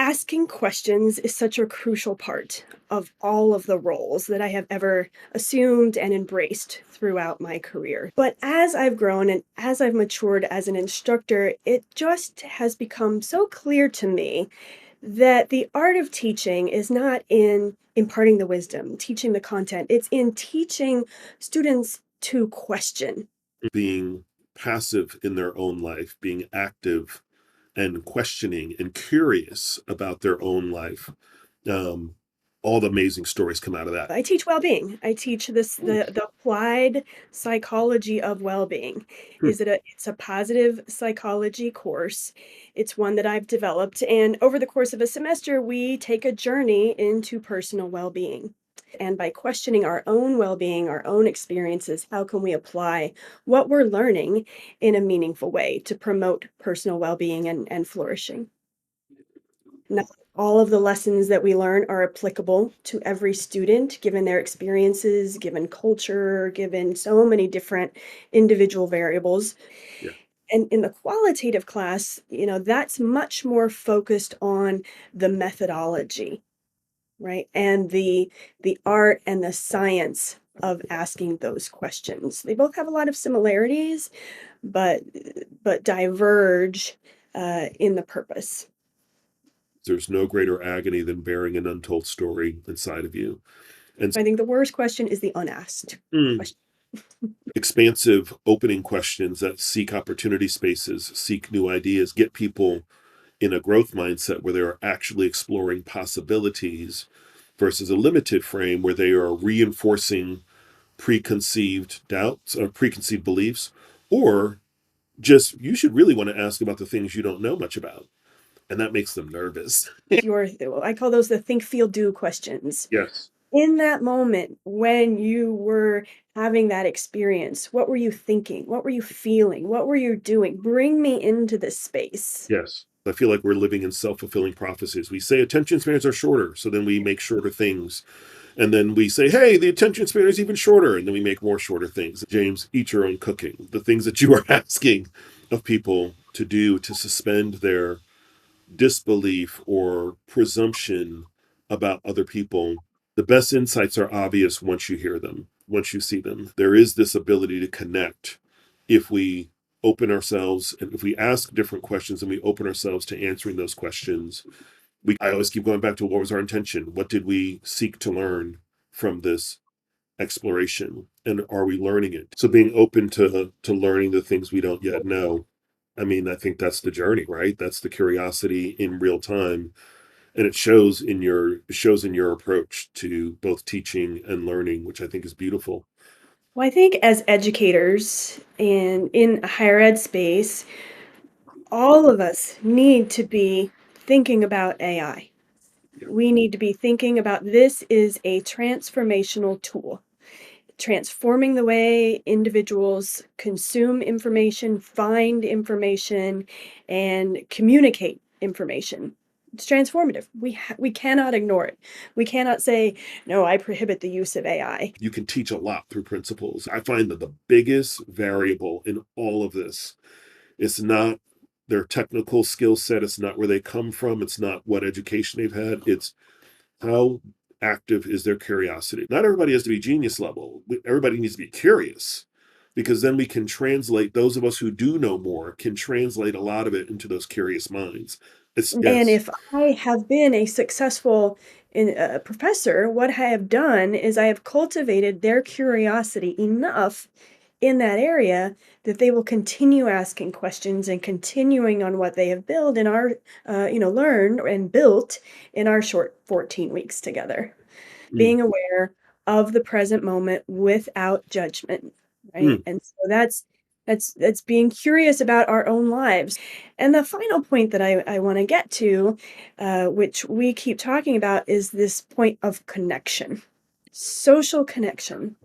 Asking questions is such a crucial part of all of the roles that I have ever assumed and embraced throughout my career. But as I've grown and as I've matured as an instructor, it just has become so clear to me that the art of teaching is not in imparting the wisdom, teaching the content, it's in teaching students to question. Being passive in their own life, being active and questioning and curious about their own life. Um, all the amazing stories come out of that. I teach well-being. I teach this Mm, the applied psychology of well-being. hmm. It's a positive psychology course. It's one that I've developed, and over the course of a semester, we take a journey into personal well-being. And by questioning our own well-being, our own experiences, how can we apply what we're learning in a meaningful way to promote personal well-being and flourishing? Not all of the lessons that we learn are applicable to every student, given their experiences, given culture, given so many different individual variables. Yeah. And in the qualitative class, that's much more focused on the methodology, right? And the art and the science of asking those questions. They both have a lot of similarities, but diverge in the purpose. There's no greater agony than bearing an untold story inside of you. And I think the worst question is the unasked mm, question. expansive opening questions that seek opportunity spaces, seek new ideas, get people in a growth mindset where they're actually exploring possibilities versus a limited frame where they are reinforcing preconceived doubts or preconceived beliefs, or just you should really want to ask about the things you don't know much about. And that makes them nervous. Your I call those the think, feel, do questions. Yes. In that moment when you were having that experience, what were you thinking? What were you feeling? What were you doing? Bring me into this space. Yes. I feel like we're living in self fulfilling prophecies. We say attention spans are shorter, so then we make shorter things. And then we say, hey, the attention span is even shorter. And then we make more shorter things. James, eat your own cooking. The things that you are asking of people to do to suspend their disbelief or presumption about other people, the best insights are obvious once you hear them, once you see them. There is this ability to connect if we open ourselves and if we ask different questions and we open ourselves to answering those questions. I always keep going back to what was our intention? What did we seek to learn from this exploration? And are we learning it? So being open to learning the things we don't yet know. I mean, I think that's the journey, right? That's the curiosity in real time. And it shows in your approach to both teaching and learning, which I think is beautiful. Well, I think as educators and in a higher ed space, all of us need to be thinking about AI. Yeah. We need to be thinking about this is a transformational tool, transforming the way individuals consume information, find information, and communicate information. It's transformative. We cannot ignore it. We cannot say, "No, I prohibit the use of AI." You can teach a lot through principles. I find that the biggest variable in all of this is not their technical skill set. It's not where they come from. It's not what education they've had. It's how active is their curiosity. Not everybody has to be genius level. Everybody needs to be curious because then we can translate, those of us who do know more can translate a lot of it into those curious minds. It's And yes. if I have been a successful professor, what I have done is I have cultivated their curiosity enough in that area that they will continue asking questions and continuing on what they have built in our, learned and built in our short 14 weeks together. Mm, Being aware of the present moment without judgment, right? mm. And so that's being curious about our own lives. And the final point that I want to get to, which we keep talking about, is this point of connection. Social connection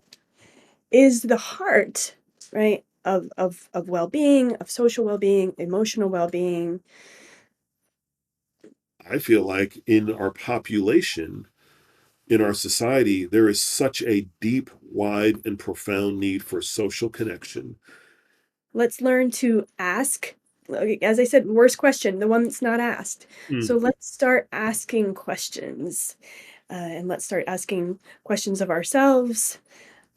is the heart, right, of well-being, of social well-being, emotional well-being. I feel like in our population, in our society, there is such a deep, wide, and profound need for social connection. Let's learn to ask as I said, worst question, the one that's not asked. So Mm. let's start asking questions, and let's start asking questions of ourselves,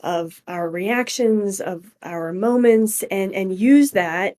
of our reactions, of our moments, and use that